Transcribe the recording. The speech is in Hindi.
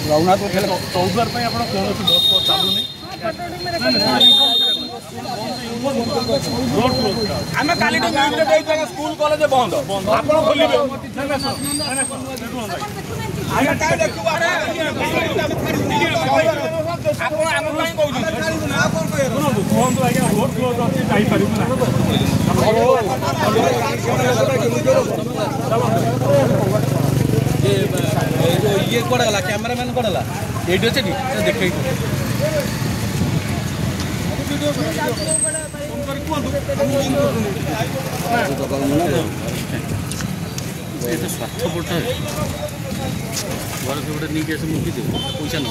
रघुनाथ चौद्वार आप कौन बस चलुनी आम का स्कूल कॉलेज बंद आप खोलिए ये कड़ा कैमरामैन कड़ा ये अच्छे देख स्वार्थपरटा घर से गोटे नहीं कैसे मुक्ति देव पैसा न